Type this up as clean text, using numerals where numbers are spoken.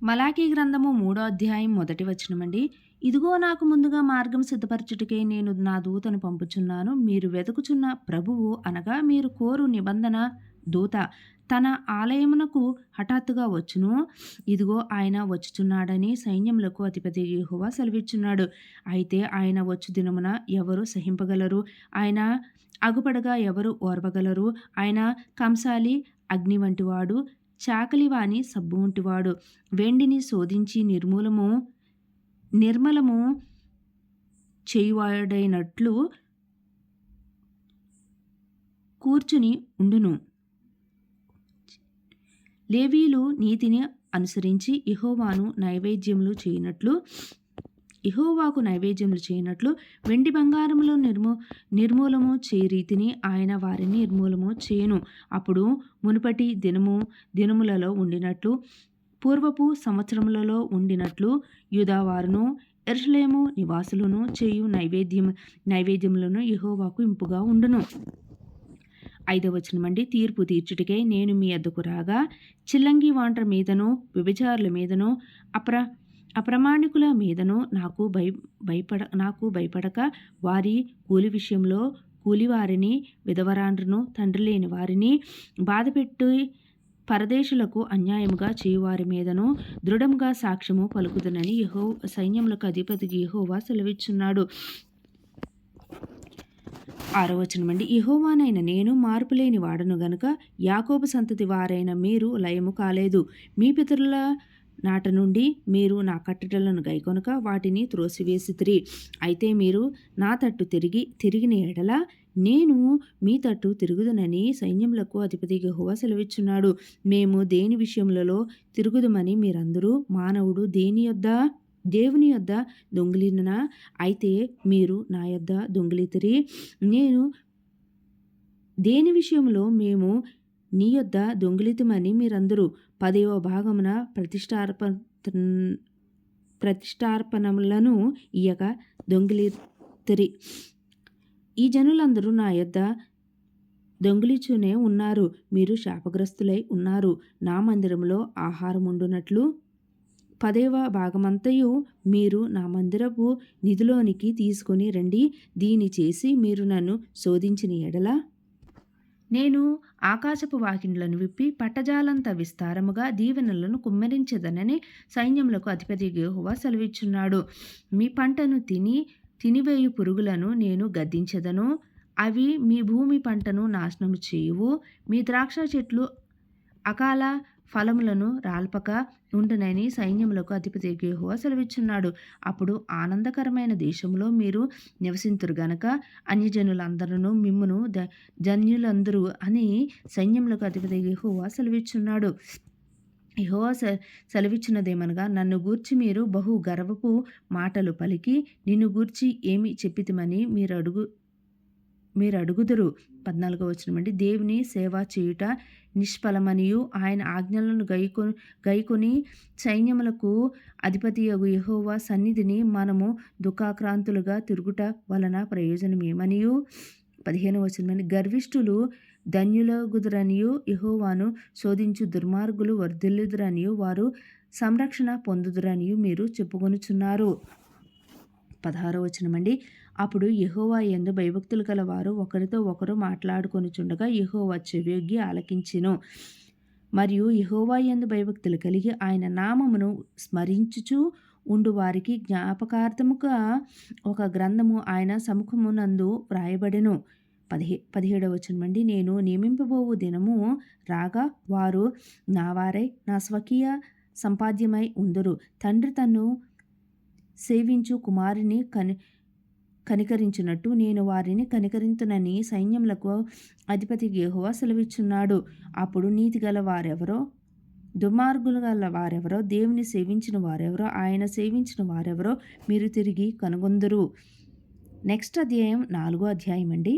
మలాకీ గ్రంథము 3వ అధ్యాయం 1 వచనమండి. ఇదిగో నాకు ముందుగా మార్గం సిద్ధపరచుటకే నేను నా దూతను పంపుచున్నాను. మీరు వెతుకుచున్న ప్రభువు అనగా మీరు కోరు నిబంధన దూత తన ఆలయమునకు హఠాత్తుగా వచ్చును. ఇదిగో ఆయన వచ్చుచున్నాడని సైన్యములకు అధిపతి యెహోవా సెలవిచ్చున్నాడు. అయితే ఆయన వచ్చు దినమున ఎవరు సహింపగలరు? ఆయన అగుపడగా ఎవరు ఓర్వగలరు? ఆయన కంసాలి అగ్ని వంటివాడు, చాకలివాని సబ్బు వంటివాడు. వెండిని శోధించి నిర్మలము చేయువాడైనట్లు కూర్చుని ఉండును. లేవీయులు నీతిని అనుసరించి యెహోవాకు నైవేద్యములు చేయనట్లు వెండి బంగారములో నిర్మూలము చేయ రీతిని ఆయన వారిని నిర్మూలము చేయును. అప్పుడు మునుపటి దినములలో ఉండినట్లు, పూర్వపు సంవత్సరములలో ఉండినట్లు యూదావారును యెరూషలేము నివాసులను చేయు నైవేద్యములను యెహోవాకు ఇంపుగా ఉండును. 5వ వచనమండి. తీర్పు తీర్చుటకై నేను మీ యొద్దకు రాగా చిల్లంగి వాండ్ర మీదను వ్యభిచారుల మీదను అప్రమాణికుల మీదను నాకు భయపడక వారి కూలి విషయంలో కూలివారిని, విధవరాండ్రను, తండ్రి లేని వారిని బాధపెట్టి పరదేశులకు అన్యాయముగా చేయువారి మీదను దృఢంగా సాక్ష్యము పలుకుదునని సైన్యములకు అధిపతి యెహోవా సెలవిచ్చున్నాడు. 6వ వచనమండి. యెహోవానైన నేను మార్పులేని వాడను గనుక యాకోబు సంతతి వారైన మీరు లయము కాలేదు. మీ పితరుల నాట నుండి మీరు నా కట్టడలను గైకొనక వాటిని త్రోసివేసితిరి. అయితే మీరు నా తట్టు తిరిగిన ఎడల నేను మీ తట్టు తిరుగుదునని సైన్యములకు అధిపతి యెహోవా సెలవిచ్చున్నాడు. మేము దేని విషయములలో తిరుగుదుమని మీరందరూ మానవుడు దేవుని యొద్ద దొంగిలినా? అయితే మీరు నా యొద్ద దొంగిలితిరి. నేను దేని విషయంలో మేము నీ యొద్ద దొంగిలితమని మీరందరూ 10వ భాగమున ప్రతిష్టార్పణములను ఇయ్యక దొంగిలితిరి. ఈ జనులందరూ నా యొద్ద దొంగిలిచునే ఉన్నారు. మీరు శాపగ్రస్తులై ఉన్నారు. నా మందిరములో ఆహారముండునట్లు 10వ భాగమంతయు మీరు నా మందిరపు నిధిలోనికి తీసుకొని రండి. దీని చేసి మీరు నన్ను శోధించిన ఎడల నేను ఆకాశపు వాకిండ్లను విప్పి పట్టజాలంత విస్తారముగా దీవెనలను కుమ్మరించెదనని సైన్యములకు అధిపతి యెహోవా సెలవిచ్చున్నాడు. మీ పంటను తినివేయు పురుగులను నేను గద్దించెదను. అవి మీ భూమి పంటను నాశనము చేయువు. మీ ద్రాక్ష చెట్లు అకాల ఫలములను రాల్పక ఉండునని సైన్యములకు అధిపతి యెహోవా సెలవిచ్చున్నాడు. అప్పుడు ఆనందకరమైన దేశంలో మీరు నివసింతురు గనక అన్యజనులందరూ మిమ్మును జన్యులందరూ అని సైన్యములకు అధిపతి యెహోవా సెలవిచ్చున్నాడు. యెహోవా సెలవిచ్చినదేమనగా, నన్ను గూర్చి మీరు బహు గర్వపు మాటలు పలికి నిన్ను గూర్చి ఏమి చెప్పితిమని మీరు అడుగుదురు. 14వ వచనమండి. దేవుని సేవ చేయుట నిష్ఫలమనియు ఆయన ఆజ్ఞలను గైకొని సైన్యములకు అధిపతియగు యెహోవా సన్నిధిని మనము దుఃఖాక్రాంతులుగా తిరుగుట వలన ప్రయోజనమేమనియు. 15వ వచనమండి. గర్విష్ఠులు ధన్యులగుదురనియు యెహోవాను శోధించు దుర్మార్గులు వర్ధిల్లుదురనియు వారు సంరక్షణ పొందుదురనియు మీరు చెప్పుకొనుచున్నారు. 16వ వచనమండి. అప్పుడు యెహోవా యందు భయభక్తులు గల వారు ఒకరితో ఒకరు మాట్లాడుకొనుచుండగా యెహోవా చెవియొగ్గి ఆలకించెను. మరియు యెహోవా యందు భయభక్తులు కలిగి ఆయన నామమును స్మరించుచు ఉండు వారికి జ్ఞాపకార్థముగా ఒక గ్రంథము ఆయన సముఖమునందు వ్రాయబడెను. 17వ వచనమండి. నేను నియమింపబోవు దినము రాగా వారు నా వారై నా స్వకీయ సంపాద్యమై ఉందురు. తండ్రి తన్ను సేవించు కుమారుని కనికరించినట్టు నేను వారిని కనికరింతునని సైన్యములకు అధిపతి యెహోవా సెలవిచ్చున్నాడు. అప్పుడు నీతి గల వారెవరో, దుర్మార్గులు గల వారెవరో, దేవుని సేవించిన వారెవరో, ఆయన సేవించిన వారెవరో మీరు తిరిగి కనుగొందురు. నెక్స్ట్ అధ్యాయం 4వ అధ్యాయం అండి.